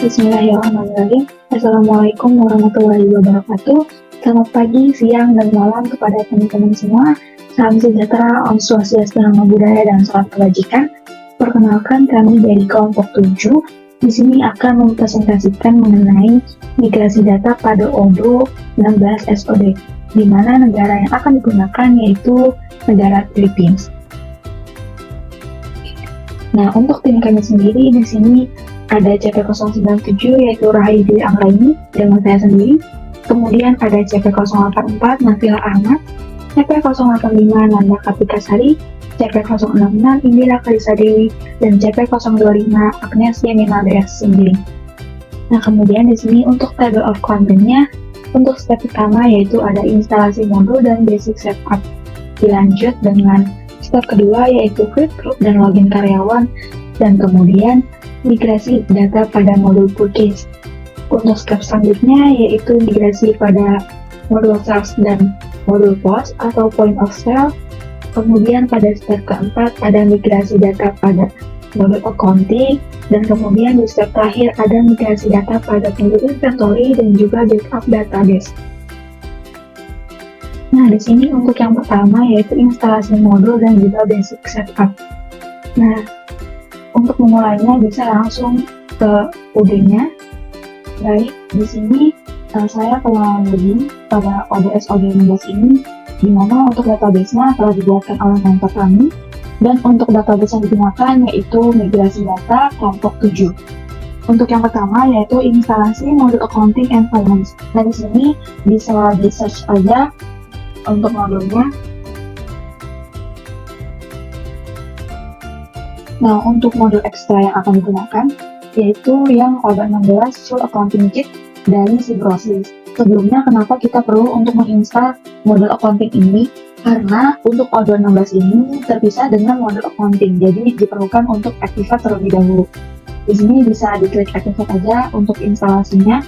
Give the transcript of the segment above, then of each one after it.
Bismillahirrahmanirrahim. Assalamualaikum warahmatullahi wabarakatuh. Selamat pagi, siang, dan malam kepada teman-teman semua. Salam sejahtera, Om Swastiastu, Namo Buddhaya, dan salam kebajikan. Perkenalkan, kami dari kelompok 7. Di sini akan mempresentasikan mengenai migrasi data pada Odoo 16 SOD, di mana negara yang akan digunakan yaitu negara Philippines. Nah, untuk tim kami sendiri di sini ada CP097 yaitu Rahidi Anggraini dengan saya sendiri. Kemudian ada CP084 Nafila Ahmad, CP085 Nanda Kartika Sari, CP066 Indira Karisa Dewi, dan CP025 Agnes Yemina sendiri. Nah, kemudian di sini untuk table of content-nya, untuk step pertama yaitu ada instalasi modul dan basic setup. Dilanjut dengan step kedua yaitu create group dan login karyawan, dan kemudian migrasi data pada modul purchase. Untuk step selanjutnya yaitu migrasi pada modul sales dan modul POS atau point of sale. Kemudian pada step keempat ada migrasi data pada modul accounting, dan kemudian di step terakhir ada migrasi data pada modul inventory dan juga backup database. Nah, di sini untuk yang pertama yaitu instalasi modul dan juga basic setup. Nah, untuk memulainya bisa langsung ke UD-nya. Baik, di sini saya telah login pada ODS OD16 ini, di mana untuk database-nya telah dibuatkan oleh mentor kami, dan untuk database yang digunakan yaitu migrasi data kelompok 7. Untuk yang pertama yaitu instalasi modul accounting and finance. Nah, di sini bisa di-search aja untuk modulnya. Nah, untuk modul ekstra yang akan digunakan yaitu yang OD16 Full Accounting Kit dari Symbiosis. Sebelumnya, kenapa kita perlu untuk menginstal modul accounting ini? Karena untuk OD16 ini terpisah dengan modul accounting, jadi diperlukan untuk activate terlebih dahulu. Di sini bisa diklik activate aja untuk instalasinya.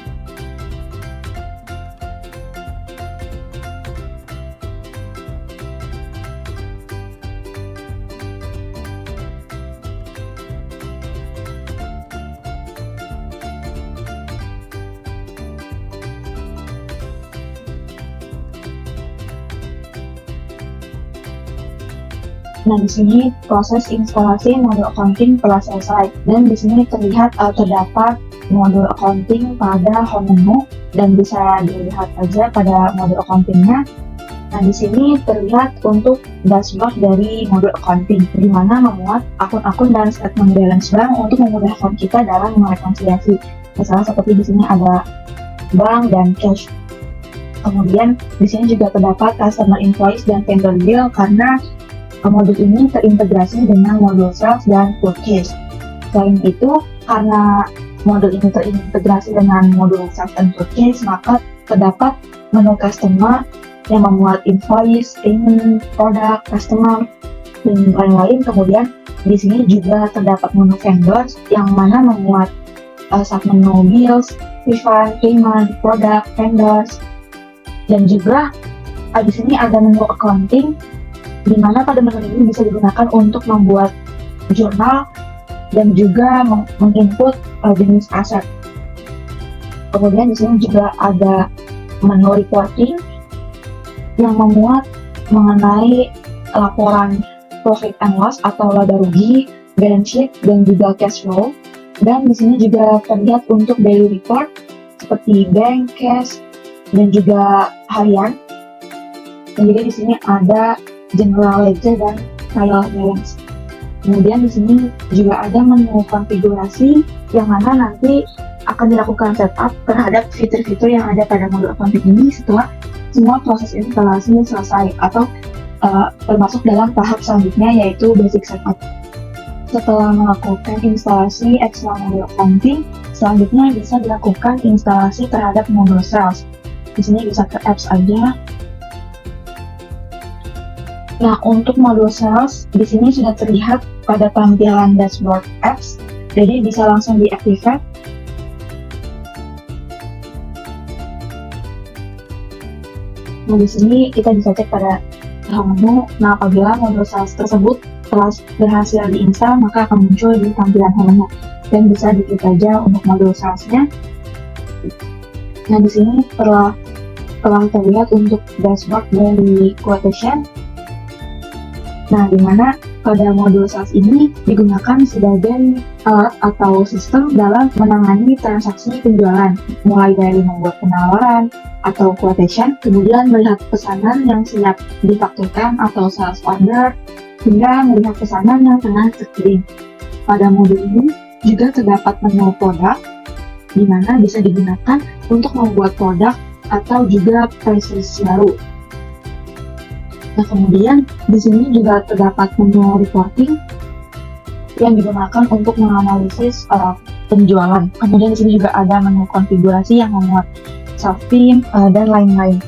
Nah, di sini proses instalasi modul accounting telah selesai, dan di sini terlihat terdapat modul accounting pada home menu, dan bisa dilihat aja pada modul accountingnya. Nah, di sini terlihat untuk dashboard dari modul accounting, di mana memuat akun-akun dan statement balance bank untuk memudahkan kita dalam merekonsiliasi. Misalnya seperti di sini ada bank dan cash. Kemudian di sini juga terdapat customer invoice dan vendor bill karena modul ini terintegrasi dengan modul sales dan purchase. Selain itu, karena modul ini terintegrasi dengan modul sales dan purchase, maka terdapat menu customer yang memuat invoice, payment, produk, customer, dan lain-lain. Kemudian di sini juga terdapat menu vendors yang mana memuat submenu bills, refund, payment, produk, vendors, dan juga di sini ada menu accounting, di mana pada menu ini bisa digunakan untuk membuat jurnal dan juga menginput jenis aset. Kemudian di sini juga ada menu reporting yang memuat mengenai laporan profit and loss atau laba rugi, balance sheet, dan juga cash flow. Dan di sini juga terlihat untuk daily report seperti bank, cash, dan juga harian. Dan juga di sini ada general ledger dan trial balance. Kemudian di sini juga ada menu konfigurasi yang mana nanti akan dilakukan setup terhadap fitur-fitur yang ada pada modul accounting ini setelah semua proses instalasi selesai atau termasuk dalam tahap selanjutnya yaitu basic setup. Setelah melakukan instalasi ekstra modul accounting, selanjutnya bisa dilakukan instalasi terhadap modul sales. Di sini bisa ke apps aja. Nah, untuk modul sales di sini sudah terlihat pada tampilan dashboard apps, jadi bisa langsung diaktifkan. Nah, di sini kita bisa cek pada home menu. Nah, apabila modul sales tersebut Setelah berhasil diinstal, maka akan muncul di tampilan home menu dan bisa diklik aja untuk modul salesnya. Nah, di sini telah terlihat untuk dashboard dari quotation. Nah, di mana pada modul sales ini digunakan sebagai alat atau sistem dalam menangani transaksi penjualan, mulai dari membuat penawaran atau quotation, kemudian melihat pesanan yang siap difakturkan atau sales order, hingga melihat pesanan yang tengah terkirim. Pada modul ini juga terdapat menu produk, di mana bisa digunakan untuk membuat produk atau juga price list baru. Nah, kemudian di sini juga terdapat menu reporting yang digunakan untuk menganalisis penjualan. Kemudian di sini juga ada menu konfigurasi yang memuat subtheme dan lain-lain.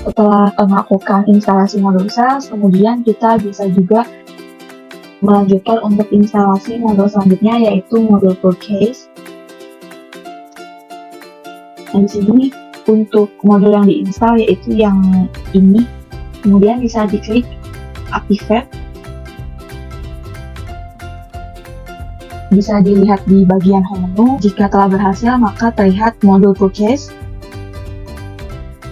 Setelah melakukan instalasi modul sales, kemudian kita bisa juga melanjutkan untuk instalasi modul selanjutnya, yaitu modul purchase. Dan di sini untuk modul yang diinstal yaitu yang ini. Kemudian bisa diklik activate. Bisa dilihat di bagian home menu. Jika telah berhasil, maka terlihat modul purchase.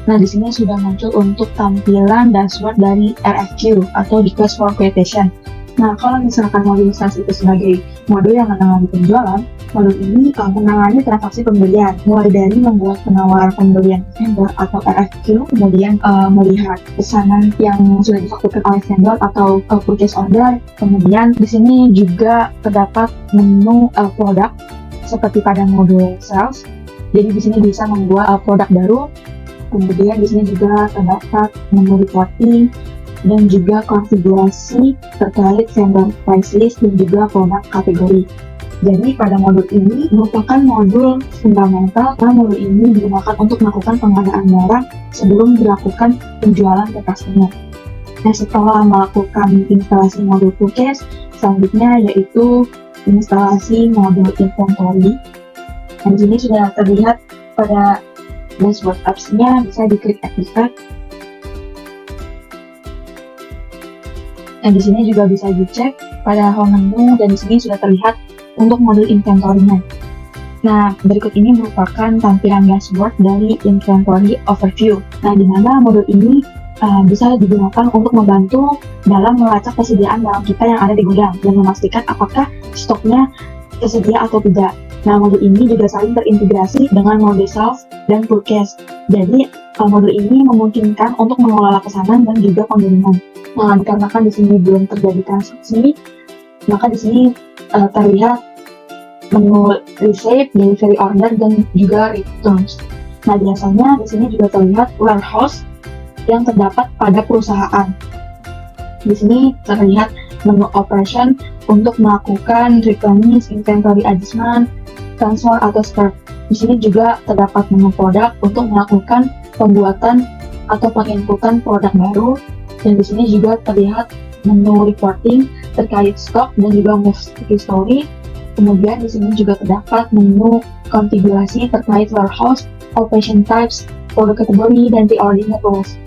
Nah, di sini sudah muncul untuk tampilan dashboard dari RFQ atau request for quotation. Nah, kalau misalkan modul sales itu sebagai modul yang menangani penjualan, modul ini menangani transaksi pembelian, mulai dari membuat penawar pembelian vendor atau RFQ, kemudian melihat pesanan yang sudah difakturkan oleh vendor atau purchase order. Kemudian di sini juga terdapat menu produk seperti pada modul sales. Jadi di sini bisa membuat produk baru. Kemudian di sini juga terdapat menu reporting dan juga konfigurasi terkait vendor price list dan juga produk kategori. Jadi pada modul ini merupakan modul fundamental, karena modul ini digunakan untuk melakukan pengadaan barang sebelum dilakukan penjualan ke customer. Nah, setelah melakukan instalasi modul purchase, selanjutnya yaitu instalasi modul inventory. Dan di sini sudah terlihat pada dashboard apps-nya, bisa diklik activate. Dan di sini juga bisa dicek pada home menu, dan di sini sudah terlihat untuk modul inventory-nya. Nah, berikut ini merupakan tampilan dashboard dari inventory overview. Nah, di mana modul ini bisa digunakan untuk membantu dalam melacak kesediaan barang kita yang ada di gudang dan memastikan apakah stoknya tersedia atau tidak. Nah, modul ini juga saling terintegrasi dengan modul sales dan purchase. Jadi, modul ini memungkinkan untuk mengelola pesanan dan juga pengiriman. Nah, dikarenakan di sini belum terjadi transaksi, maka di sini terlihat menu receipt, delivery order, dan juga returns. Nah, biasanya di sini juga terlihat warehouse yang terdapat pada perusahaan. Di sini terlihat menu operation untuk melakukan replenish, inventory adjustment, transfer atau spare. Di sini juga terdapat menu produk untuk melakukan pembuatan atau penginputan produk baru. Dan di sini juga terlihat menu reporting terkait stok dan juga move history. Kemudian di sini juga terdapat menu konfigurasi terkait warehouse, operation types, product category, dan pre-ordering rules.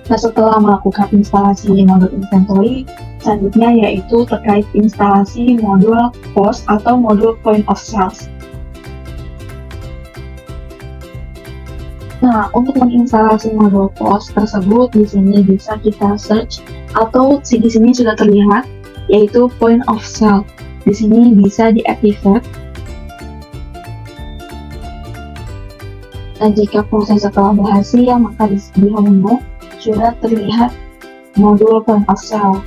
Nah, setelah melakukan instalasi modul inventory, selanjutnya yaitu terkait instalasi modul POS atau modul point of sales. Nah, untuk menginstalasi modul POS tersebut, di sini bisa kita search atau di sini sudah terlihat yaitu point of sale. Di sini bisa diactivate. Dan jika proses setelah berhasil, maka di home menu sudah terlihat modul point of sale.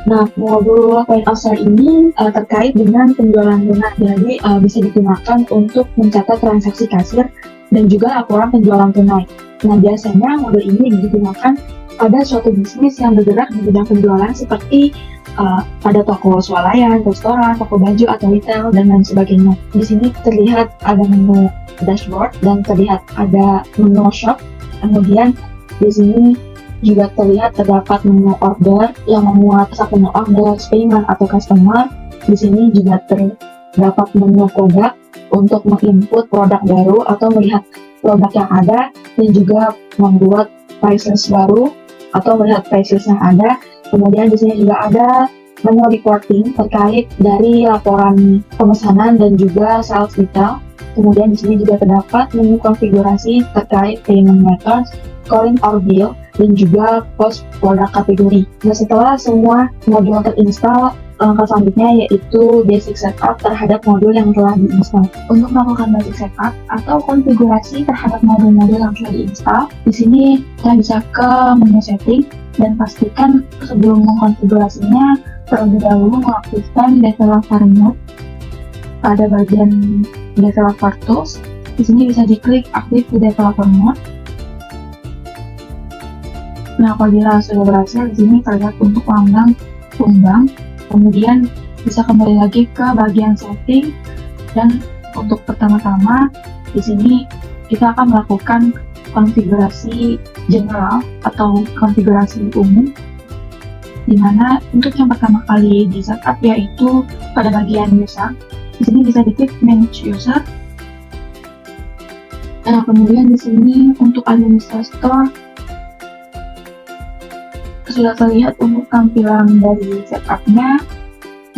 Nah, modul point of sale ini terkait dengan penjualan tunai. Jadi bisa digunakan untuk mencatat transaksi kasir dan juga laporan penjualan tunai. Nah, biasanya modul ini digunakan pada suatu bisnis yang bergerak di bidang penjualan seperti pada toko swalayan, restoran, toko baju atau retail, dan lain sebagainya. Di sini terlihat ada menu dashboard dan terlihat ada menu shop. Kemudian di sini juga terlihat terdapat menu order yang memuat menu order, payment atau customer. Di sini juga terdapat menu produk untuk menginput produk baru atau melihat produk yang ada, dan juga membuat price list baru atau melihat price list yang ada, Kemudian di sini juga ada menu reporting terkait dari laporan pemesanan dan juga sales detail. Kemudian di sini juga terdapat menu konfigurasi terkait payment methods, calling or bill, dan juga post product kategori. Nah, setelah semua modul terinstall, langkah selanjutnya yaitu basic setup terhadap modul yang telah diinstal. Untuk melakukan basic setup atau konfigurasi terhadap modul-modul yang sudah diinstal, di sini kita bisa ke menu setting dan pastikan sebelum mengkonfigurasinya terlebih dahulu mengaktifkan developer mode pada bagian developer tools. Di sini bisa diklik aktif di developer mode. Nah, apabila sudah berhasil, di sini terlihat untuk lambang tumbang. Kemudian bisa kembali lagi ke bagian setting, dan untuk pertama-tama di sini kita akan melakukan konfigurasi general atau konfigurasi umum, di mana untuk yang pertama kali di setup yaitu pada bagian user. Di sini bisa diklik manage user. Nah, kemudian di sini untuk administrator sudah terlihat untuk tampilan dari setupnya.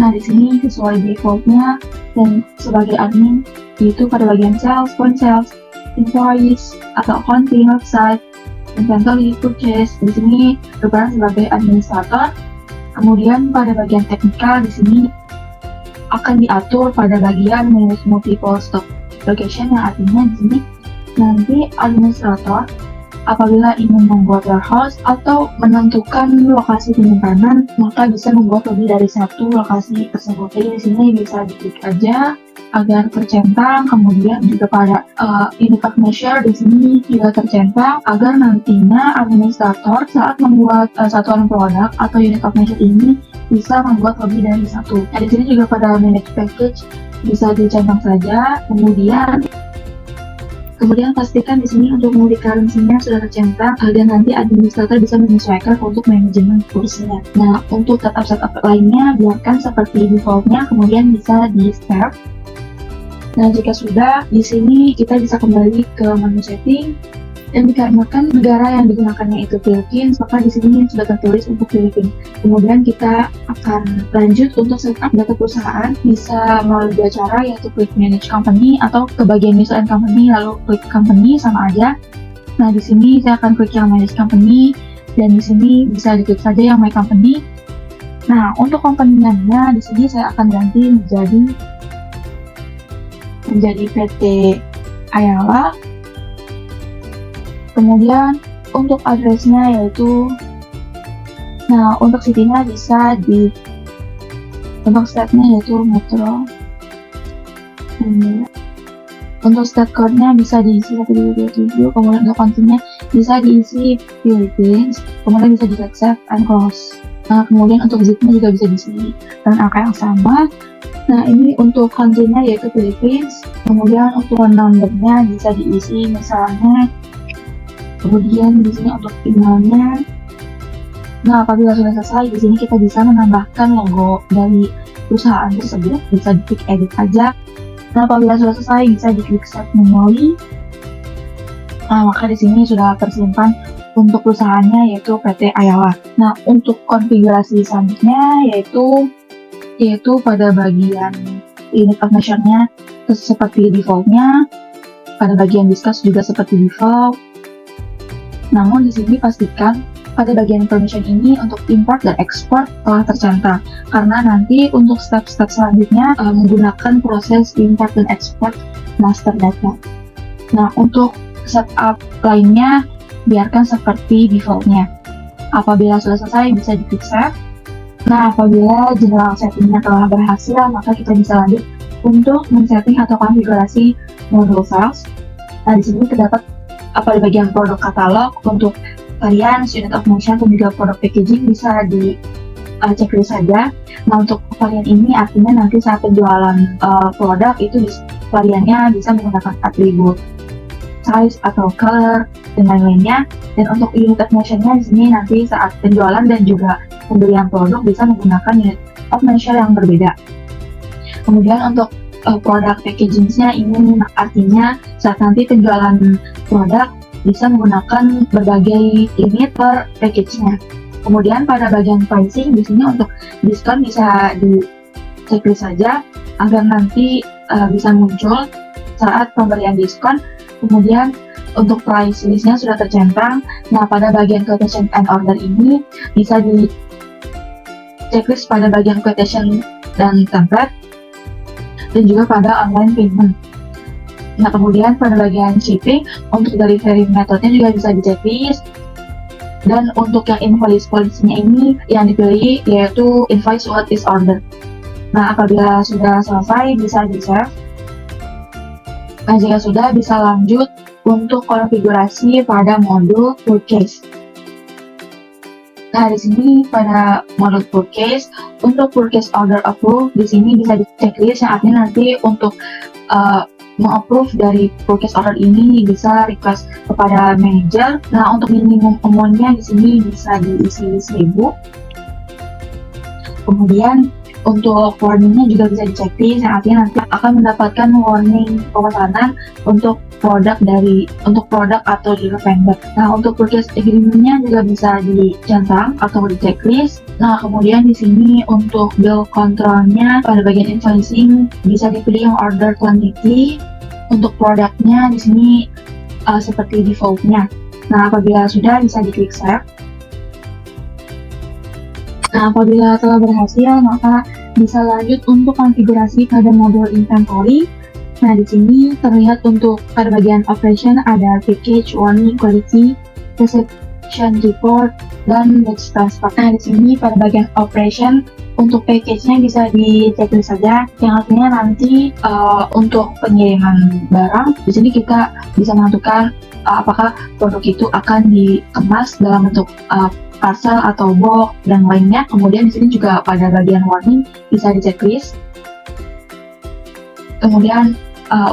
Nah, di sini sesuai defaultnya, dan sebagai admin yaitu pada bagian sales, point sales, invoice atau accounting, website, inventory, purchase. Di sini berperan sebagai administrator. Kemudian pada bagian teknikal di sini akan diatur pada bagian manage multiple stock location, yang artinya di sini nanti administrator apabila ingin membuat warehouse atau menentukan lokasi penyimpanan, maka bisa membuat lebih dari satu lokasi tersebut. Jadi di sini bisa diklik aja agar tercentang. Kemudian juga pada unit of measure di sini juga tercentang agar nantinya administrator saat membuat satuan produk atau unit of measure ini bisa membuat lebih dari satu. Nah, di sini juga pada manage package bisa dicentang saja. Kemudian pastikan di sini untuk multi currency-nya sudah tercentang agar nanti administrator bisa menyesuaikan untuk manajemen kursinya. Nah, untuk setup lainnya biarkan seperti default-nya, kemudian bisa di save. Nah, jika sudah, di sini kita bisa kembali ke menu setting. Dan dikarenakan negara yang digunakannya itu Philippines, maka di sini sudah tertulis untuk Philippines. Kemudian kita akan lanjut untuk setup data perusahaan, bisa melalui dua cara, yaitu klik manage company atau ke bagian user and company lalu klik company, sama aja. Nah, di sini saya akan klik yang manage company, dan di sini bisa diklik saja yang my company. Nah, untuk company-nya di sini saya akan ganti menjadi PT Ayala. Kemudian untuk addressnya yaitu, nah untuk city-nya bisa untuk state-nya yaitu Metro. Untuk state code-nya bisa diisi 1227, kemudian untuk country-nya bisa diisi Philippines, kemudian bisa di save and close. Nah, kemudian untuk zip-nya juga bisa diisi dengan angka yang sama. Nah, ini untuk country-nya yaitu Philippines, kemudian untuk phone number-nya bisa diisi misalnya. Kemudian di sini untuk emailnya. Nah, apabila sudah selesai, di sini kita bisa menambahkan logo dari perusahaan tersebut. Bisa diklik edit aja. Nah, apabila sudah selesai, bisa diklik save manually. Nah, maka di sini sudah tersimpan untuk perusahaannya yaitu PT Ayala. Nah, untuk konfigurasi selanjutnya yaitu pada bagian unit of measure-nya seperti default-nya. Pada bagian discuss juga seperti default. Namun di sini pastikan pada bagian information ini untuk import dan export telah tercentang, karena nanti untuk step-step selanjutnya menggunakan proses import dan export master data. Nah, untuk setup lainnya biarkan seperti default-nya. Apabila sudah selesai bisa diklik save. Nah, apabila general setting-nya telah berhasil, maka kita bisa lanjut untuk men-setting atau konfigurasi modul sales. Nah, di sini terdapat pada bagian produk katalog untuk varian, unit of measure, dan juga produk packaging bisa dicek dulu saja. Nah, untuk varian ini artinya nanti saat penjualan produk itu variannya bisa menggunakan atribut size atau color dan lain-lainnya. Dan untuk unit of measure-nya di sini nanti saat penjualan dan juga pembelian produk bisa menggunakan unit of measure yang berbeda. Kemudian untuk produk packaging-nya ini artinya saat nanti penjualan produk bisa menggunakan berbagai unit per package-nya. Kemudian pada bagian pricing di sini untuk diskon bisa di checklist saja agar nanti bisa muncul saat pemberian diskon. Kemudian untuk price listnya sudah tercentang. Nah, pada bagian quotation and order ini bisa di checklist pada bagian quotation dan template dan juga pada online payment. Nah, kemudian pada bagian shipping untuk delivery metodenya juga bisa di checklist. Dan untuk yang invoice policy-nya ini yang dipilih yaitu invoice what is order. Nah, apabila sudah selesai bisa di-save. Nah, jika sudah bisa lanjut untuk konfigurasi pada modul purchase. Nah, di sini pada modul purchase untuk purchase order approve di sini bisa di checklist yang artinya nanti untuk meng-approve dari purchase order ini bisa request kepada manager. Nah, untuk minimum amount-nya di sini bisa diisi 1000. Kemudian untuk warning-nya juga bisa di checklist yang artinya nanti akan mendapatkan warning pemesanan untuk produk atau juga vendor. Nah, untuk purchase agreement-nya juga bisa dicentang atau di checklist. Nah, kemudian di sini untuk bill control-nya pada bagian invoicing bisa dipilih yang order quantity. Untuk produknya di sini seperti default-nya. Nah, apabila sudah bisa diklik save. Nah, apabila telah berhasil maka bisa lanjut untuk konfigurasi pada modul inventory. Nah, di sini terlihat untuk pada bagian operation ada package, warning, quality, reception report, dan batch transfer. Nah, di sini pada bagian operation untuk package-nya bisa di checklist saja, yang artinya nanti untuk pengiriman barang di sini kita bisa menentukan apakah produk itu akan dikemas dalam bentuk parcel atau box dan lainnya. Kemudian di sini juga pada bagian warning bisa di checklist. Kemudian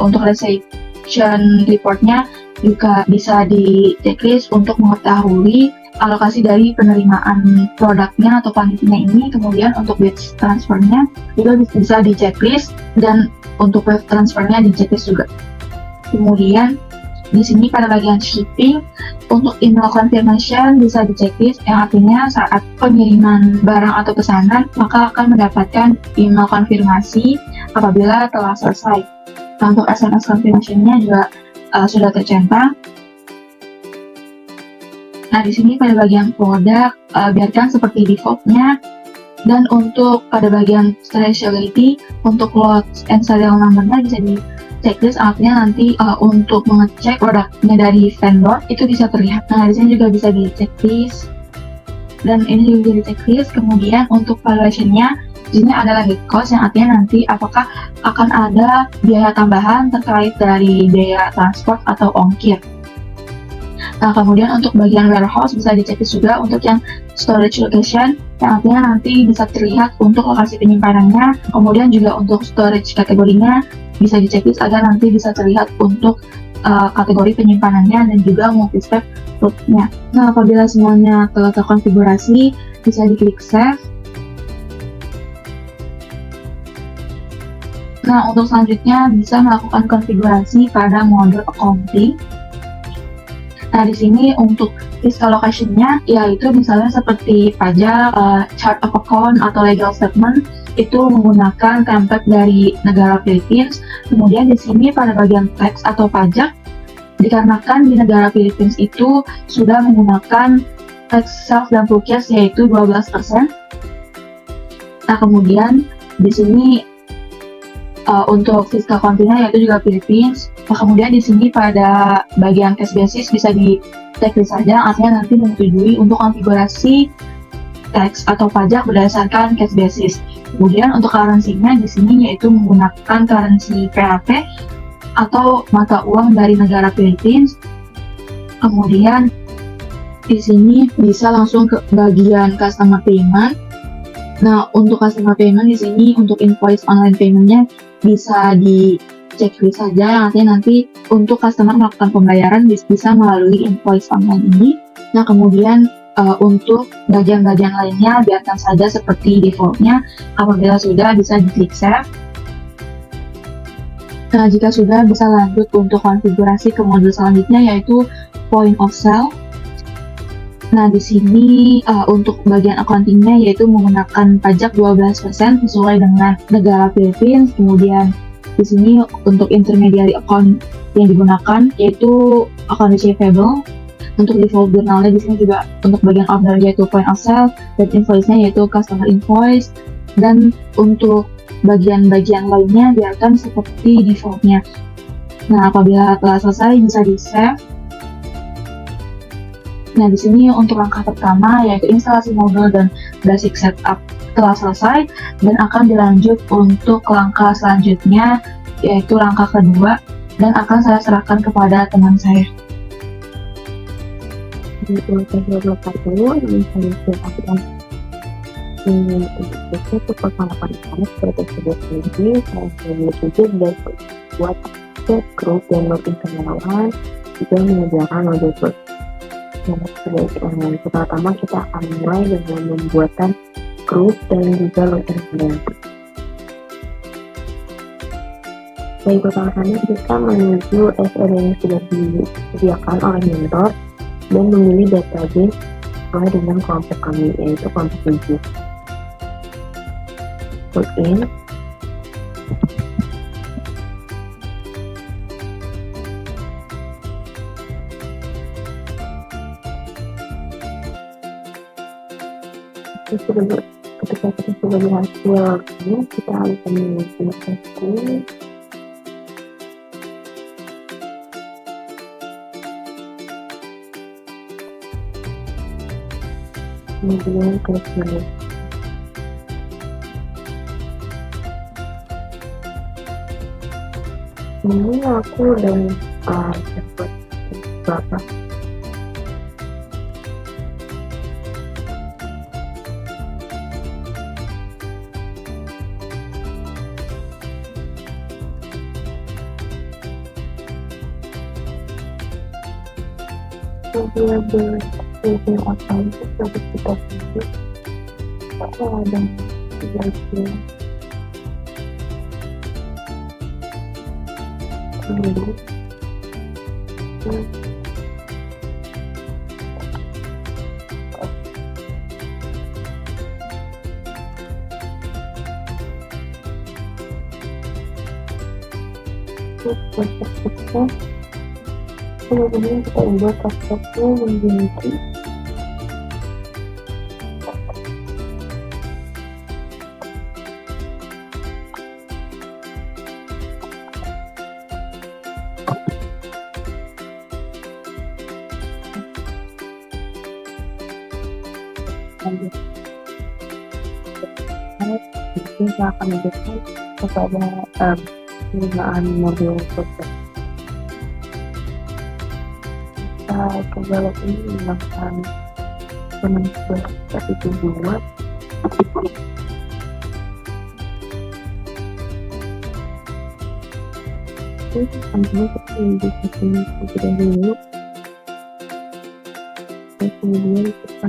untuk reception report-nya juga bisa di checklist untuk mengetahui alokasi dari penerimaan produknya atau kuantitinya ini. Kemudian untuk batch transfernya juga bisa di checklist dan untuk wave transfernya di checklist juga. Kemudian di sini pada bagian shipping untuk email confirmation bisa di checklist yang artinya saat pengiriman barang atau pesanan maka akan mendapatkan email konfirmasi apabila telah selesai. Nah, untuk SMS confirmation-nya juga sudah tercentang. Nah, di sini pada bagian produk biarkan seperti default-nya. Dan untuk pada bagian traceability untuk lot and serial number-nya bisa di checklist, artinya nanti untuk mengecek produknya dari vendor itu bisa terlihat. Nah, di sini juga bisa di checklist dan ini juga di checklist. Kemudian untuk valuation-nya di sini ada landed cost yang artinya nanti apakah akan ada biaya tambahan terkait dari biaya transport atau ongkir. Nah, kemudian untuk bagian warehouse bisa di checklist juga untuk yang storage location yang artinya nanti bisa terlihat untuk lokasi penyimpanannya. Kemudian juga untuk storage kategorinya bisa di checklist agar nanti bisa terlihat untuk kategori penyimpanannya dan juga multi-step route-nya. Nah, apabila semuanya telah terkonfigurasi bisa diklik save. Nah, untuk selanjutnya bisa melakukan konfigurasi pada modul accounting. Nah, di sini untuk fiscal location-nya yaitu misalnya seperti pajak, chart of account atau legal statement itu menggunakan template dari negara Philippines. Kemudian di sini pada bagian tax atau pajak dikarenakan di negara Philippines itu sudah menggunakan tax sales dan purchase yaitu 12%. Nah, kemudian di sini untuk fiscal country-nya yaitu juga Philippines. Nah, kemudian di sini pada bagian cash basis bisa di checklist saja, artinya nanti menyetujui untuk konfigurasi tax atau pajak berdasarkan cash basis. Kemudian untuk currency-nya di sini yaitu menggunakan currency PHP atau mata uang dari negara Philippines. Kemudian di sini bisa langsung ke bagian customer payment. Nah, untuk customer payment di sini untuk invoice online payment-nya bisa di checklist saja, artinya nanti untuk customer melakukan pembayaran bisa melalui invoice online ini. Nah, kemudian untuk bagian-bagian lainnya biarkan saja seperti default-nya. Apabila sudah bisa diklik save. Nah, jika sudah bisa lanjut untuk konfigurasi ke modul selanjutnya yaitu point of sale. Nah, di sini untuk bagian accounting-nya yaitu menggunakan pajak 12% sesuai dengan negara Philippines. Kemudian di sini untuk intermediary account yang digunakan yaitu account receivable. Untuk default jurnalnya di sini juga untuk bagian order yaitu point of sale, dan invoice-nya yaitu customer invoice. Dan untuk bagian-bagian lainnya biarkan seperti default-nya. Nah, apabila telah selesai bisa di-save. Nah, di sini untuk langkah pertama yaitu instalasi modul dan basic setup telah selesai, dan akan dilanjut untuk langkah selanjutnya yaitu langkah kedua, dan akan saya serahkan kepada teman saya. Di urutan 21 ini saya silakan untuk pertanyaan seperti tersebut ini saya menuju dan buat set grup dan login kenalan juga menyediakan modul plus. Pertama kita akan mulai dengan membuatan grup dan juga login kenalan. Baik, pertama-tama kita menuju SL yang sudah disediakan oleh mentor dan memilih database sesuai dengan kelompok kami, yaitu kelompok 7. Login. Ketika kita sudah berhasil login, kita akan menuju setting. Kemudian klik pilih. Ini aku udah dapat berapa? Video apa itu harus kita pilih. Aku ada 3 dulu. Kemudian kita ubah passwordnya menjadi kita akan memberikan kepada penggunaan modul proses. Kita coba lagi menggunakan penentuan satu buat. Tentunya kita indikasikan terlebih dahulu. Dan kemudian kita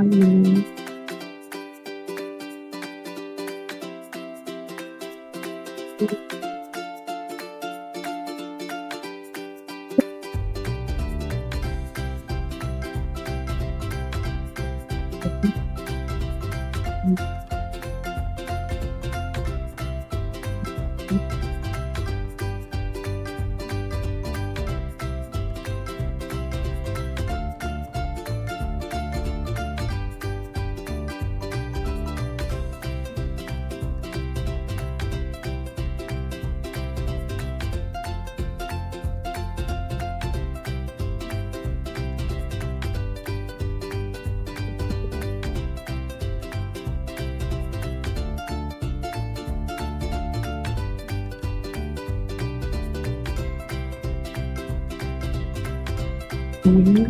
ini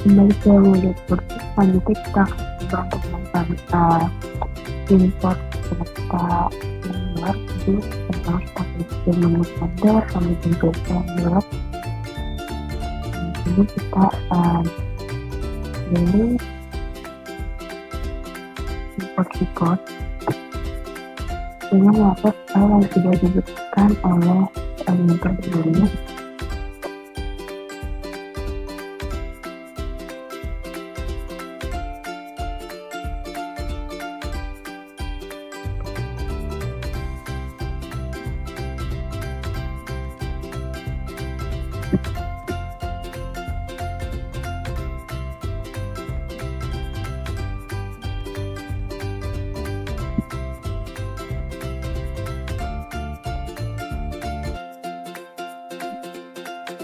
kembali ke modul proses. Selanjutnya kita akan menggunakan import data luar di tentang aplikasi menu order kami tentukan luar. Ini kita pilih import record dengan laptop file yang sudah dibutuhkan oleh mentor sebelumnya.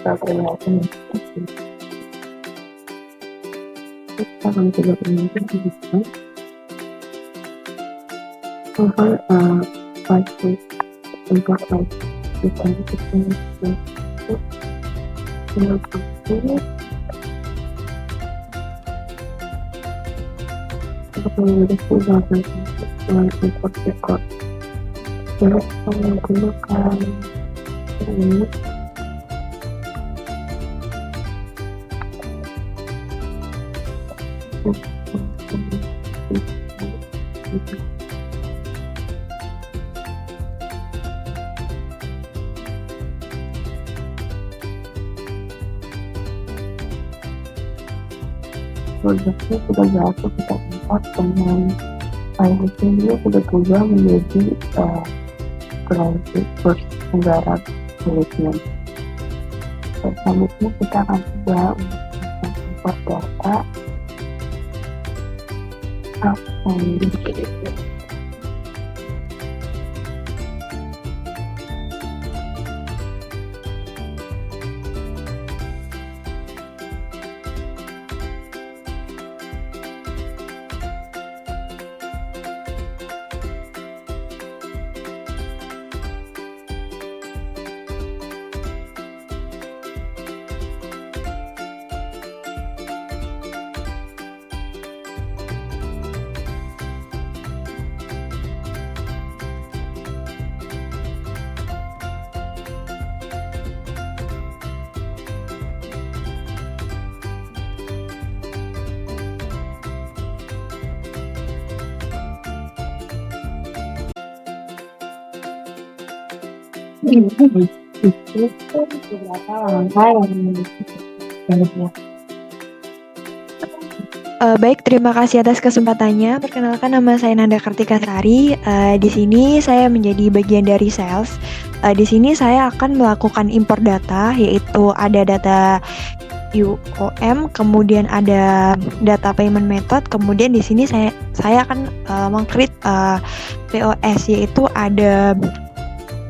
perlihatan kita akan coba menunjukkan di sini soal pasti important kita untuk memiliki bahan yang import record jadi kita menggunakan ini produknya sudah berhasil kita import dengan file ini sudah berubah menjadi grafik source negara miliknya. Selanjutnya kita akan coba untuk import data itu beberapa langkah yang Baik, terima kasih atas kesempatannya. Perkenalkan, nama saya Nanda Kartika Sari. Di sini saya menjadi bagian dari sales. Di sini saya akan melakukan import data, yaitu ada data UOM, kemudian ada data payment method, kemudian di sini saya akan meng-create POS, yaitu ada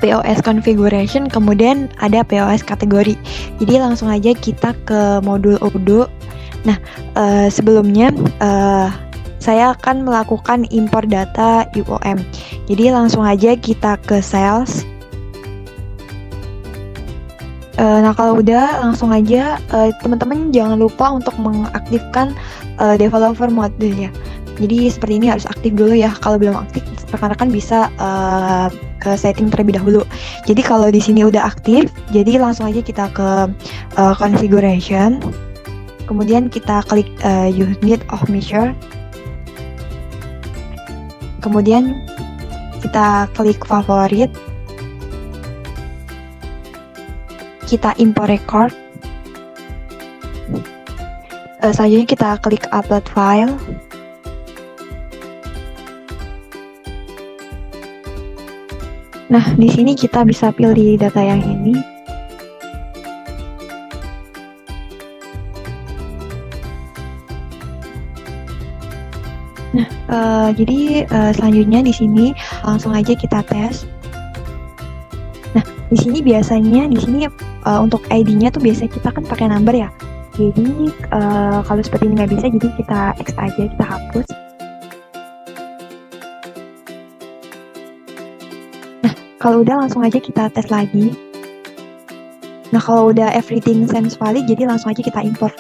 POS configuration, kemudian ada POS kategori. Jadi langsung aja kita ke modul Odoo. Nah, sebelumnya saya akan melakukan import data UOM. Jadi langsung aja kita ke sales. Nah, kalau udah langsung aja teman-teman jangan lupa untuk mengaktifkan developer mode ya. Jadi seperti ini harus aktif dulu ya. Kalau belum aktif, rekan-rekan bisa ke setting terlebih dahulu. Jadi kalau di sini udah aktif, jadi langsung aja kita ke configuration. Kemudian kita klik unit of measure. Kemudian kita klik favorit. Kita import record. Selanjutnya kita klik upload file. Nah, di sini kita bisa pilih data yang ini. Nah, jadi selanjutnya di sini langsung aja kita tes. Nah, di sini biasanya untuk ID-nya tuh biasanya kita kan pakai number ya. Jadi kalau seperti ini nggak bisa, jadi kita X aja, kita hapus. Nah, kalau udah langsung aja kita tes lagi. Nah, kalau udah everything seems valid, jadi langsung aja kita import.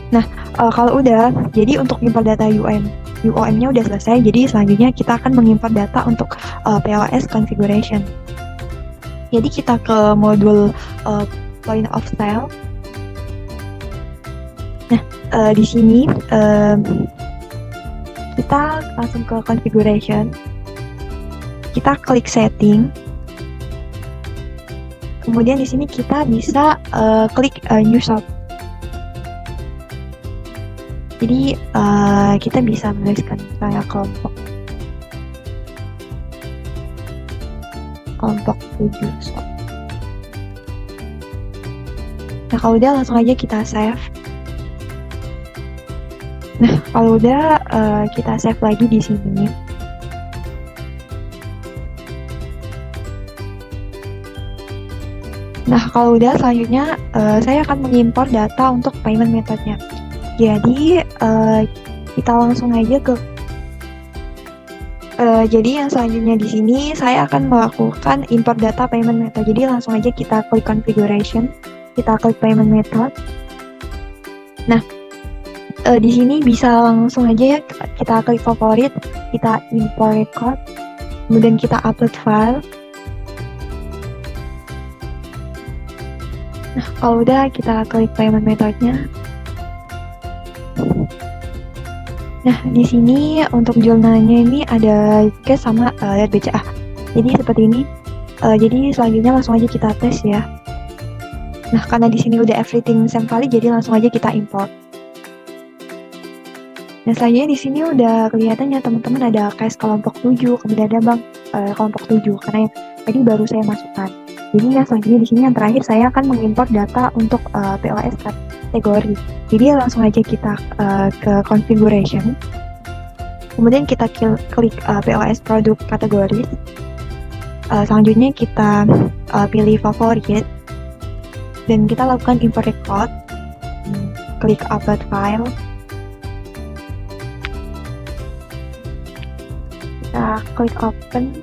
Nah, kalau udah, jadi untuk import data UOM-nya udah selesai, jadi selanjutnya kita akan mengimport data untuk POS configuration. Jadi kita ke modul point of sale. Nah, di sini kita langsung ke configuration. Kita klik setting. Kemudian di sini kita bisa klik new shop. Jadi kita bisa menuliskan misalnya kelompok 7 shop. Nah, kalau udah langsung aja kita save. Nah, kalau udah kita save lagi di sini. Nah, kalau udah selanjutnya saya akan mengimpor data untuk payment methodnya. Jadi kita langsung aja ke jadi yang selanjutnya di sini saya akan melakukan import data payment method. Jadi langsung aja kita klik configuration, kita klik payment method. Nah, di sini bisa langsung aja ya kita klik favorit, kita import record, kemudian kita upload file. Nah, kalau udah kita klik payment methodnya. Nah, di sini untuk jurnalnya ini ada case sama lihat BCA. Jadi seperti ini. Jadi selanjutnya langsung aja kita tes ya. Nah, karena di sini udah everything same valid, jadi langsung aja kita import. Nah, selanjutnya di sini udah kelihatan ya teman-teman, ada case kelompok 7, kemudian ada bank kelompok 7 karena yang tadi baru saya masukkan. Jadi ya selanjutnya di sini yang terakhir saya akan mengimport data untuk POS kategori. Jadi langsung aja kita ke configuration. Kemudian kita klik POS produk kategori. Selanjutnya kita pilih favorit dan kita lakukan import record. Klik upload file. Kita klik open.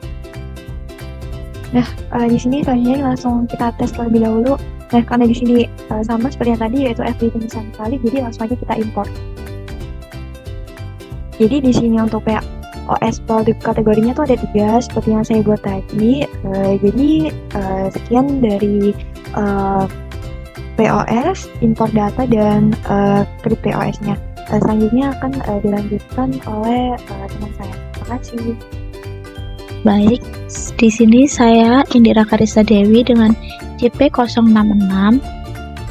Nah, di sini selanjutnya langsung kita tes terlebih dahulu. Nah, karena di sini sama seperti yang tadi yaitu everything same valid, jadi langsung aja kita import. Jadi di sini untuk POS produk kategorinya tuh ada 3 seperti yang saya buat tadi. Jadi sekian dari POS, import data dan klik POS-nya. Selanjutnya akan dilanjutkan oleh teman saya. Terima kasih. Baik, di sini saya Indira Karissa Dewi dengan JP066.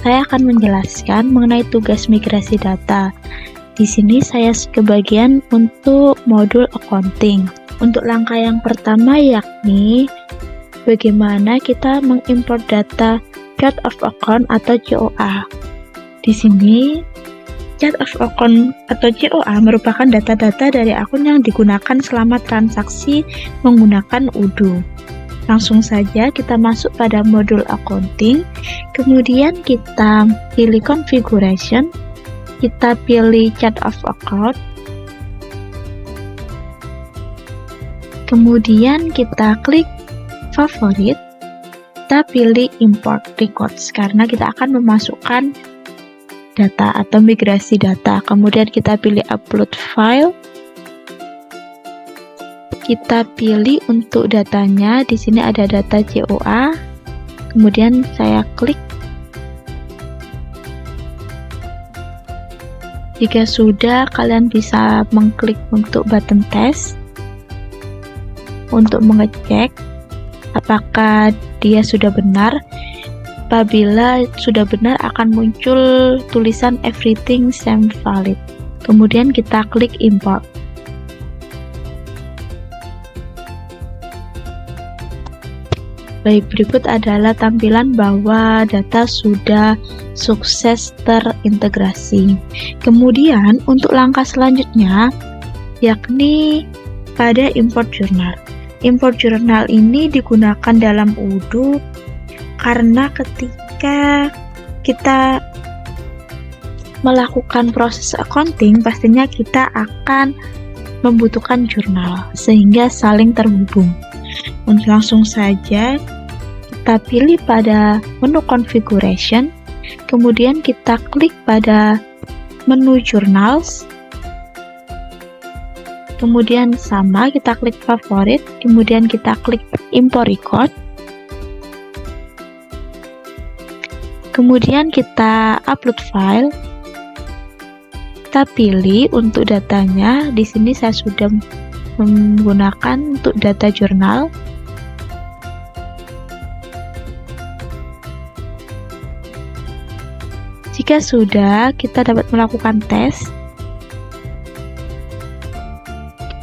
Saya akan menjelaskan mengenai tugas migrasi data. Di sini saya kebagian untuk modul accounting. Untuk langkah yang pertama yakni bagaimana kita mengimport data chart of account atau COA. Di sini chart of account atau COA merupakan data-data dari akun yang digunakan selama transaksi menggunakan UDO. Langsung saja kita masuk pada modul accounting, kemudian kita pilih configuration, kita pilih chart of account, kemudian kita klik favorit, kita pilih import records karena kita akan memasukkan data atau migrasi data. Kemudian kita pilih upload file, kita pilih untuk datanya. Di sini ada data COA, kemudian saya klik. Jika sudah, kalian bisa mengklik untuk button test untuk mengecek apakah dia sudah benar. Apabila sudah benar akan muncul tulisan everything same valid. Kemudian kita klik import. Baik, berikut adalah tampilan bahwa data sudah sukses terintegrasi. Kemudian untuk langkah selanjutnya yakni pada import jurnal. Import jurnal ini digunakan dalam UDO karena ketika kita melakukan proses accounting pastinya kita akan membutuhkan jurnal sehingga saling terhubung. Untuk langsung saja kita pilih pada menu configuration, kemudian kita klik pada menu journals, kemudian sama kita klik favorit, kemudian kita klik import record, kemudian kita upload file, kita pilih untuk datanya. Di sini saya sudah menggunakan untuk data jurnal. Jika sudah, kita dapat melakukan tes.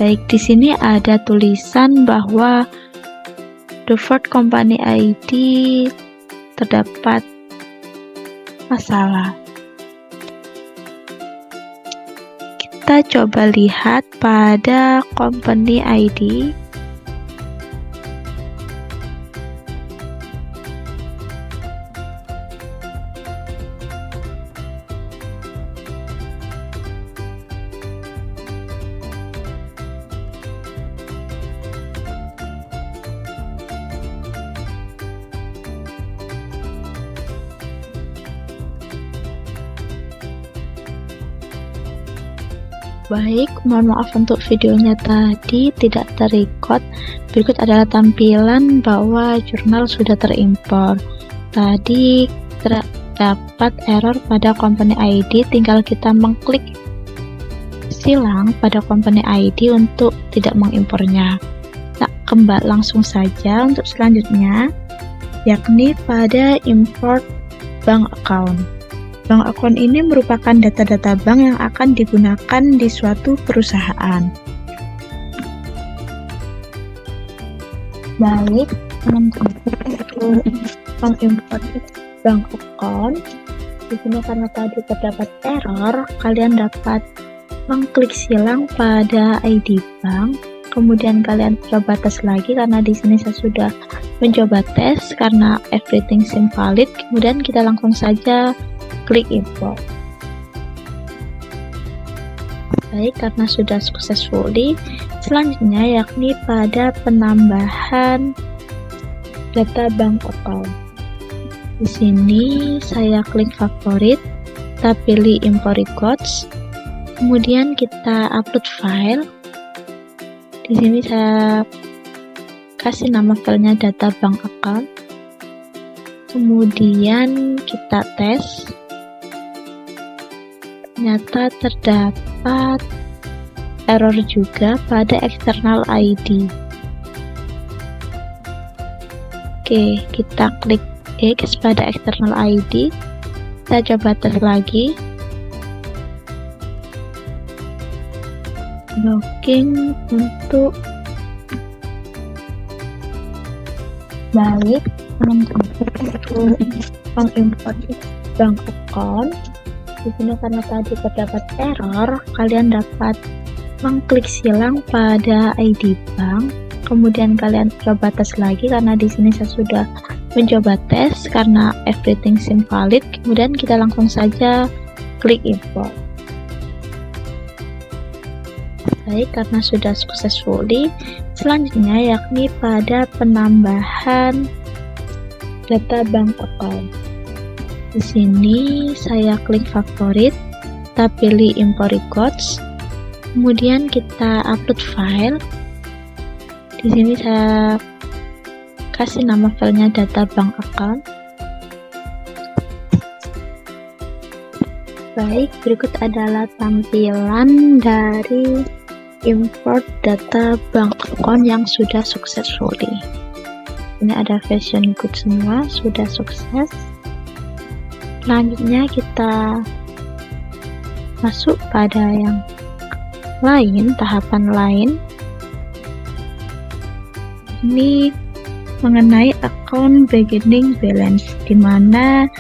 Baik, di sini ada tulisan bahwa default company ID terdapat masalah. Kita coba lihat pada company ID. Baik, mohon maaf untuk videonya tadi tidak terrecord. Berikut adalah tampilan bahwa jurnal sudah terimpor. Tadi terdapat error pada company ID, tinggal kita mengklik silang pada company ID untuk tidak mengimpornya. Kita kembali langsung saja untuk selanjutnya, yakni pada import bank account. Bank account ini merupakan data-data bank yang akan digunakan di suatu perusahaan. Baik, untuk mengimport bank account, di sini karena tadi terdapat error, kalian dapat mengklik silang pada ID bank. Kemudian kalian coba tes lagi karena di sini saya sudah mencoba tes karena everything seem valid. Kemudian kita langsung saja klik import. Baik, karena sudah successfully, selanjutnya yakni pada penambahan data bank account. Di sini saya klik favorit, kita pilih import records, kemudian kita upload file. Di sini saya kasih nama filenya data bank account. Kemudian kita tes. Ternyata terdapat error juga pada external ID. Oke, kita klik X pada external ID. Kita coba tes lagi. Login untuk balik mengimport bank account. Di sini karena tadi terdapat error, kalian dapat mengklik silang pada ID bank. Kemudian kalian coba tes lagi karena di sini saya sudah mencoba tes karena everything seem valid. Kemudian kita langsung saja klik import. Baik, karena sudah successfully, selanjutnya yakni pada penambahan data bank account. Di sini saya klik favorit, kita pilih import records, kemudian kita upload file. Di sini saya kasih nama filenya data bank account. Baik, berikut adalah tampilan dari import data bank account yang sudah successfully. Ini ada version good semua, sudah sukses. Selanjutnya kita masuk pada yang lain, tahapan lain. Ini mengenai account beginning balance, di mana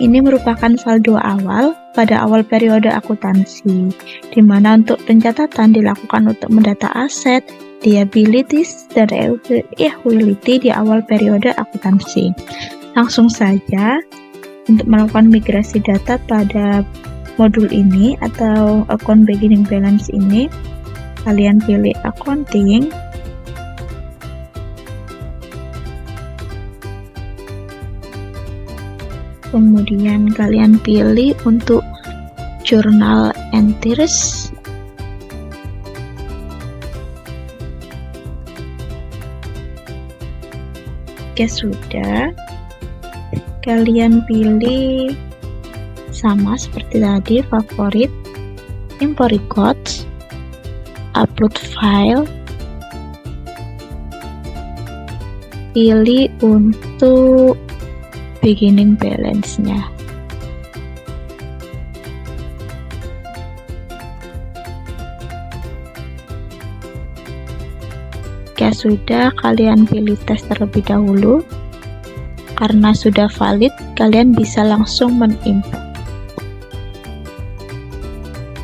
ini merupakan saldo awal pada awal periode akuntansi, di mana untuk pencatatan dilakukan untuk mendata aset, liabilities, dan equity di awal periode akuntansi. Langsung saja untuk melakukan migrasi data pada modul ini atau account beginning balance ini, kalian pilih accounting, kemudian kalian pilih untuk journal entries, oke, sudah. Kalian pilih sama seperti tadi, favorit, import records, upload file, pilih untuk beginning balance-nya. Jika sudah, kalian pilih tes terlebih dahulu. Karena sudah valid, kalian bisa langsung mengimport.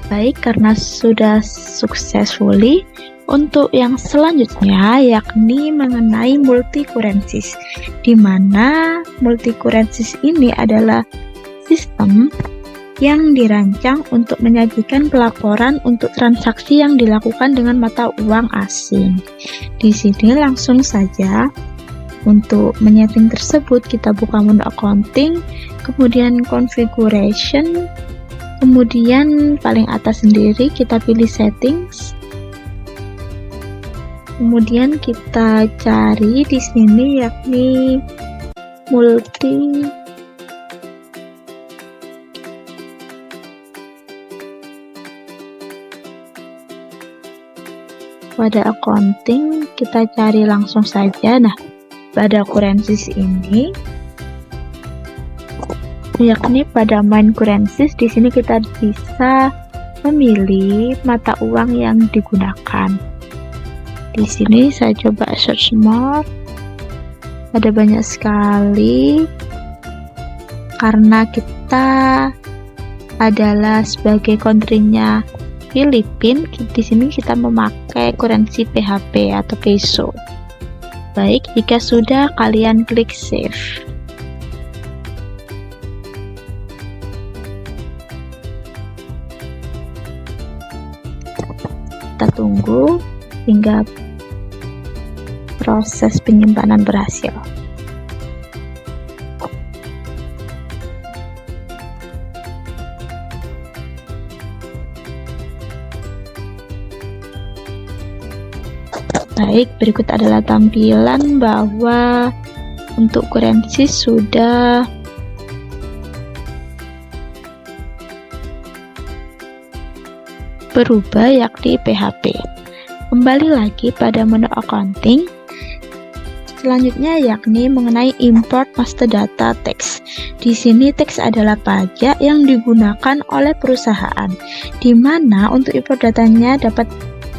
Baik, karena sudah successfully, untuk yang selanjutnya yakni mengenai multi currencies, di mana multi currencies ini adalah sistem yang dirancang untuk menyajikan pelaporan untuk transaksi yang dilakukan dengan mata uang asing. Di sini langsung saja untuk menyeting tersebut kita buka menu accounting, kemudian configuration, Kemudian paling atas sendiri kita pilih settings. Kemudian kita cari di sini yakni multi pada accounting, kita cari langsung saja. Nah, pada currencies ini yakni pada main currencies, di sini kita bisa memilih mata uang yang digunakan. Di sini saya coba search more, ada banyak sekali karena kita adalah sebagai country-nya Filipina. Di sini kita memakai currency PHP atau peso. Baik, jika sudah kalian klik save. Kita tunggu hingga proses penyimpanan berhasil. Baik, berikut adalah tampilan bahwa untuk currency sudah berubah yakni PHP. Kembali lagi pada menu accounting. Selanjutnya yakni mengenai import master data tax. Di sini tax adalah pajak yang digunakan oleh perusahaan, di mana untuk import datanya dapat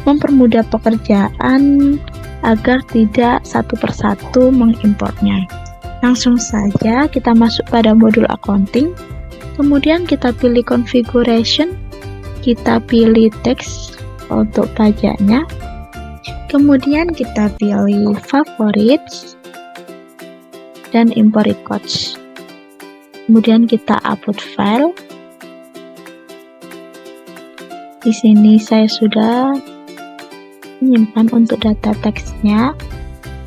mempermudah pekerjaan agar tidak satu persatu mengimportnya. Langsung saja kita masuk pada modul accounting, kemudian kita pilih configuration, kita pilih tax untuk pajaknya, kemudian kita pilih favorites dan import records. Kemudian kita upload file. Di sini saya sudah menyimpan untuk data teksnya.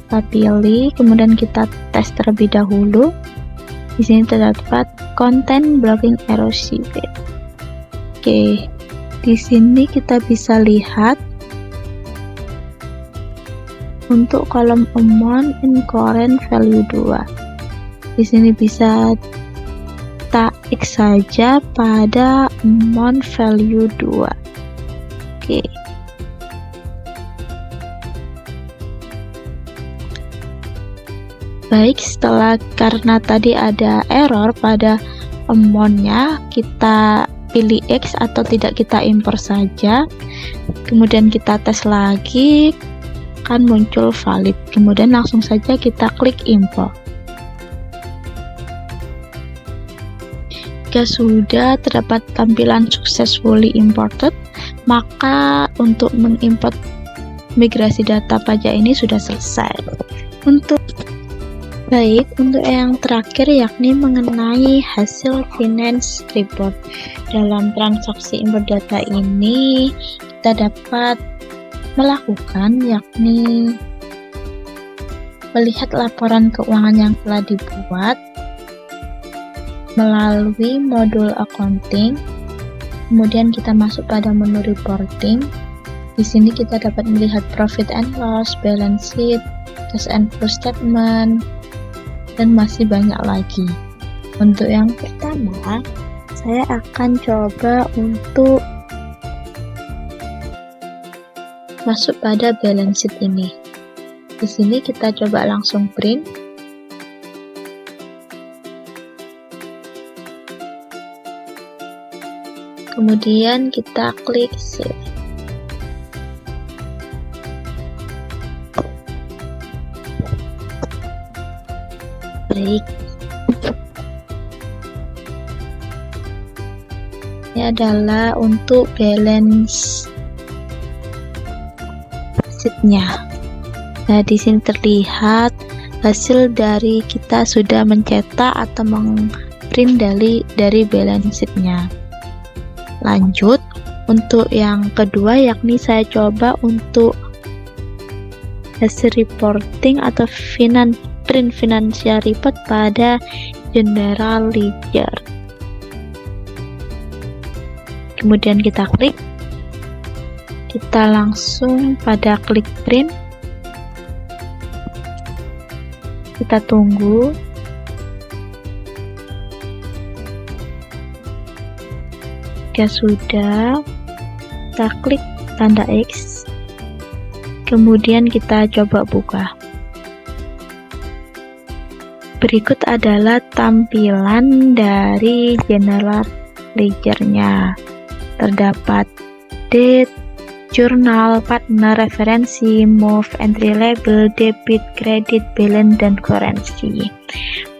Kita pilih, kemudian kita tes terlebih dahulu. Di sini terdapat content blocking erosion. Oke, di sini kita bisa lihat untuk kolom amount in current value 2. Di sini bisa kita X saja pada amount value 2. Oke. Baik, setelah karena tadi ada error pada amount-nya, kita pilih X atau tidak kita import saja. Kemudian kita tes lagi, akan muncul valid. Kemudian langsung saja kita klik import. Jika sudah terdapat tampilan successfully imported, maka untuk mengimport migrasi data pajak ini sudah selesai. Untuk yang terakhir yakni mengenai hasil finance report. Dalam transaksi import data ini kita dapat melakukan yakni melihat laporan keuangan yang telah dibuat melalui modul accounting. Kemudian kita masuk pada menu reporting. Di sini kita dapat melihat profit and loss, balance sheet, cash and flow statement, dan masih banyak lagi. Untuk yang pertama, saya akan coba untuk masuk pada balance sheet ini. Di sini kita coba langsung print. Kemudian kita klik save. Baik, ini adalah untuk balance sheet-nya. Nah, di sini terlihat hasil dari kita sudah mencetak atau meng-print dari balance sheet-nya. Lanjut, untuk yang kedua yakni saya coba untuk hasil reporting atau print financial report pada general ledger. kemudian kita klik, kita langsung pada klik print, kita tunggu. Jika sudah, kita klik tanda X, kemudian kita coba buka. Berikut adalah tampilan dari general ledger-nya. Terdapat date, jurnal, partner, referensi, move, entry label, debit, credit, balance, dan currency.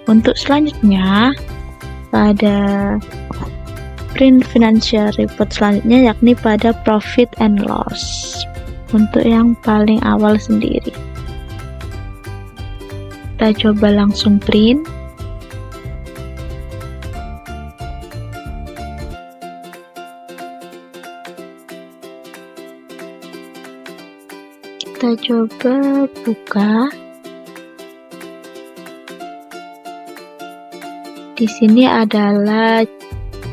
Untuk selanjutnya, pada print financial report selanjutnya, yakni pada profit and loss. Untuk yang paling awal sendiri, kita coba langsung print. Kita coba buka. Di sini adalah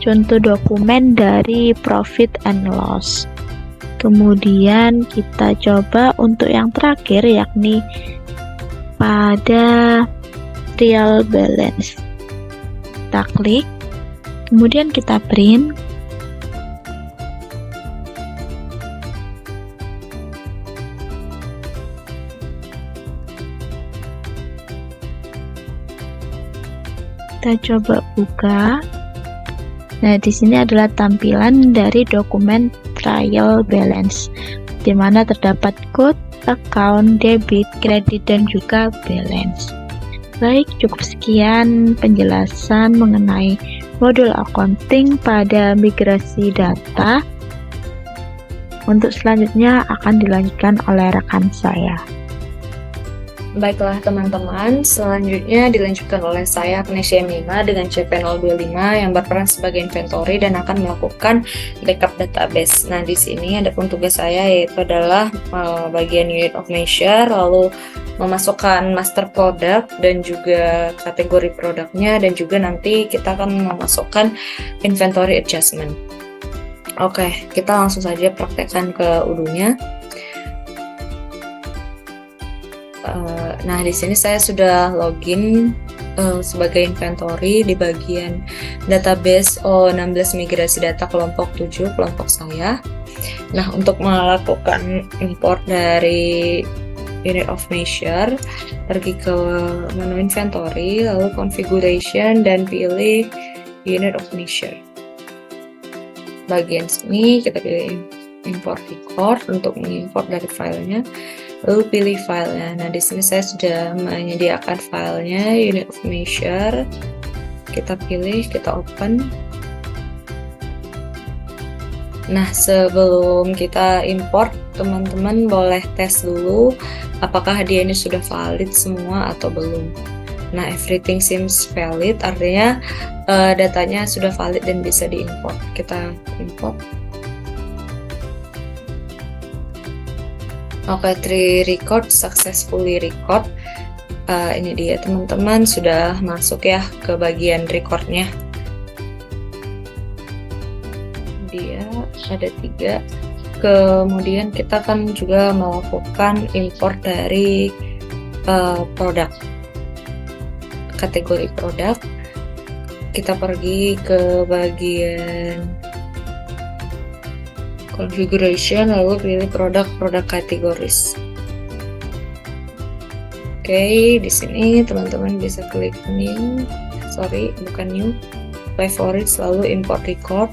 contoh dokumen dari profit and loss. Kemudian kita coba untuk yang terakhir, yakni pada real balance. Kita klik, kemudian kita print. Kita coba buka. Nah, di sini adalah tampilan dari dokumen trial balance, di mana terdapat code, account, debit, kredit, dan juga balance. Baik, cukup sekian penjelasan mengenai modul accounting pada migrasi data. Untuk selanjutnya akan dilanjutkan oleh rekan saya. Baiklah teman-teman, selanjutnya dilanjutkan oleh saya Agnesia Mima dengan CP025 yang berperan sebagai inventory dan akan melakukan backup database. Nah, di sini adapun tugas saya yaitu adalah bagian unit of measure, lalu memasukkan master product dan juga kategori produknya, dan juga nanti kita akan memasukkan inventory adjustment. Oke, kita langsung saja praktekkan ke UDU-nya. Nah, di sini saya sudah login sebagai inventory di bagian database O16 migrasi data kelompok 7, kelompok saya. Nah, untuk melakukan import dari unit of measure, pergi ke menu inventory, lalu configuration, dan pilih unit of measure. Bagian sini kita pilih import record untuk mengimport dari filenya. Lalu pilih filenya. Nah, di sini saya sudah menyediakan filenya unit of measure. Kita pilih, kita open. Nah, sebelum kita import, teman-teman boleh tes dulu apakah dia ini sudah valid semua atau belum. Nah, everything seems valid, artinya datanya sudah valid dan bisa diimport. Kita import. Oke, tree record successfully record. Ini dia teman-teman, sudah masuk ya ke bagian recordnya. Dia ada 3. Kemudian kita akan juga melakukan import dari produk, kategori produk. Kita pergi ke bagian configuration, lalu pilih produk categories. Oke, di sini teman-teman bisa klik new, favorites, lalu import record.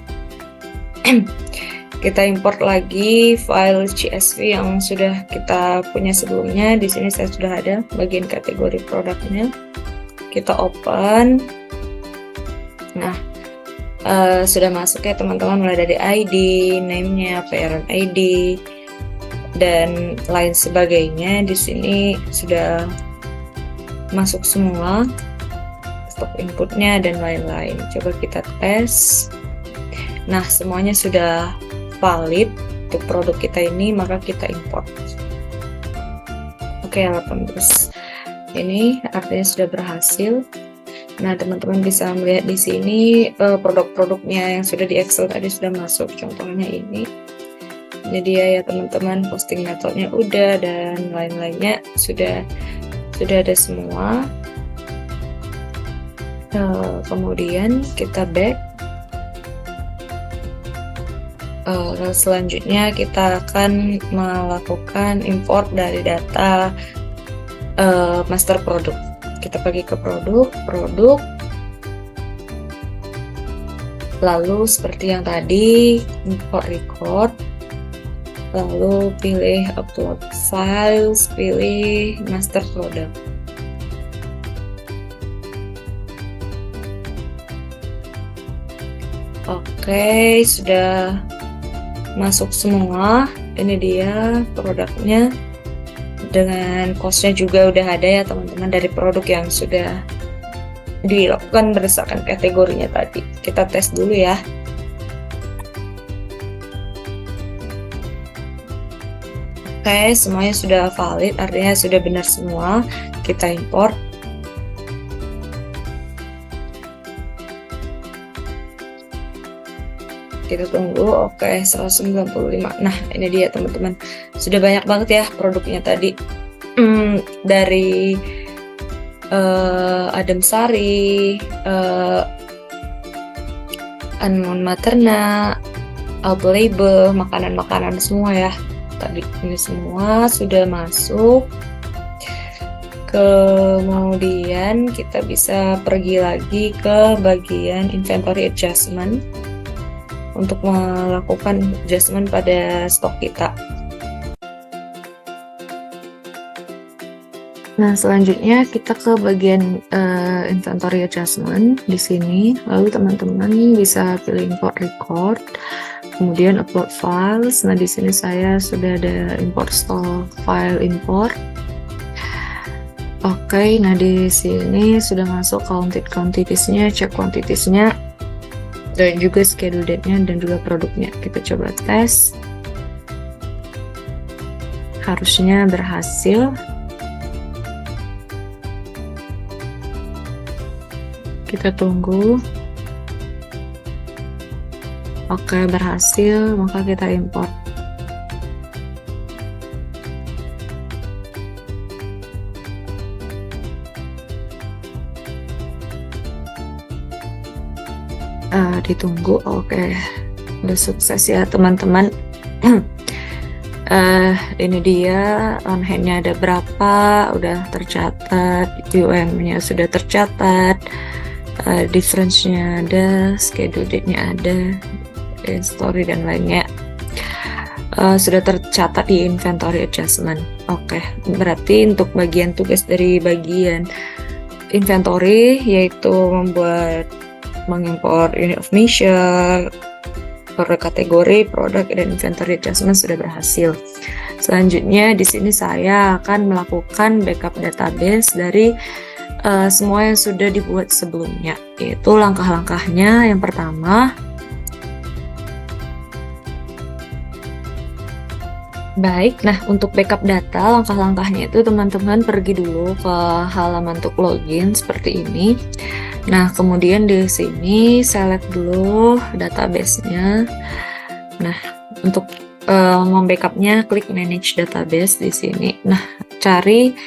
Kita import lagi file CSV yang sudah kita punya sebelumnya. Di sini saya sudah ada bagian kategori produknya. Kita open. Nah, sudah masuk ya teman-teman, mulai dari ID, name-nya, parent ID, dan lain sebagainya. Di sini sudah masuk semua, stop inputnya dan lain-lain. Coba kita tes. Nah, semuanya sudah valid untuk produk kita ini, maka kita import. Oke, 18 ini artinya sudah berhasil. Nah, teman-teman bisa melihat di sini produk-produknya yang sudah di Excel tadi sudah masuk. Contohnya ini. Jadi ya teman-teman, posting metodenya udah dan lain-lainnya sudah ada semua. Kemudian kita back. Selanjutnya kita akan melakukan import dari data master produk. Kita pergi ke produk, lalu seperti yang tadi, import record, lalu pilih upload files, pilih master product. Oke, sudah masuk semua. Ini dia produknya. Dengan cost-nya juga udah ada ya teman-teman, dari produk yang sudah dilakukan berdasarkan kategorinya tadi. Kita tes dulu ya. Oke, semuanya sudah valid, artinya sudah benar semua. Kita import. Kita tunggu. Oke, 195. Nah, ini dia teman-teman. Sudah banyak banget ya produknya tadi. Dari Adem Sari, Anon Materna, Alba Label, makanan-makanan semua ya. Tadi ini semua sudah masuk. Kemudian kita bisa pergi lagi ke bagian inventory adjustment untuk melakukan adjustment pada stok kita. Nah, selanjutnya kita ke bagian inventory adjustment di sini. Lalu teman-teman bisa pilih import record, kemudian upload files. Nah, di sini saya sudah ada import stock file import. Oke, nah di sini sudah masuk counted quantities-nya, check quantities-nya, dan juga schedule date-nya dan juga produknya. Kita coba tes. Harusnya berhasil. Kita tunggu. Oke, berhasil, maka kita import. Ditunggu. Oke, udah sukses ya teman-teman. Ini dia on hand-nya ada berapa, udah tercatat, UM-nya sudah tercatat, difference-nya ada, schedule date-nya ada, story dan lainnya sudah tercatat di inventory adjustment. Oke, berarti untuk bagian tugas dari bagian inventory yaitu mengimpor unit of measure, per kategori, produk, dan inventory adjustment sudah berhasil. Selanjutnya di sini saya akan melakukan backup database dari semua yang sudah dibuat sebelumnya. Yaitu langkah-langkahnya yang pertama, baik, nah untuk backup data, langkah-langkahnya itu teman-teman pergi dulu ke halaman untuk login seperti ini. Nah, kemudian di sini select dulu database-nya. Nah, untuk membackupnya klik manage database di sini. Nah, cari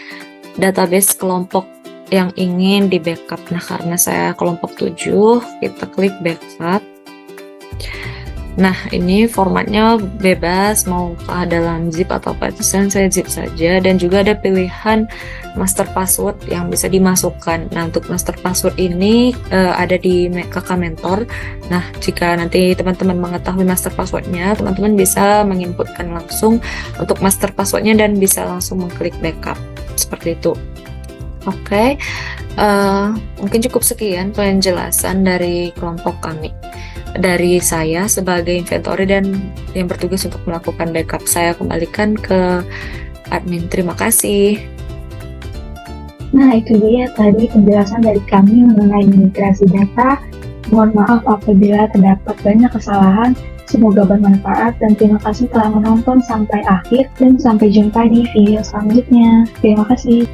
database kelompok yang ingin di backup. Nah, karena saya kelompok 7, kita klik backup. Nah, ini formatnya bebas, mau ke dalam zip atau partition, saya zip saja. Dan juga ada pilihan master password yang bisa dimasukkan. Nah, untuk master password ini ada di kakak mentor. Nah, jika nanti teman-teman mengetahui master passwordnya, teman-teman bisa menginputkan langsung untuk master passwordnya dan bisa langsung mengklik backup. Seperti itu. Oke, mungkin cukup sekian penjelasan dari kelompok kami. Dari saya sebagai inventory dan yang bertugas untuk melakukan backup. Saya kembalikan ke admin. Terima kasih. Nah, itu dia tadi penjelasan dari kami mengenai migrasi data. Mohon maaf apabila terdapat banyak kesalahan. Semoga bermanfaat dan terima kasih telah menonton sampai akhir dan sampai jumpa di video selanjutnya. Terima kasih.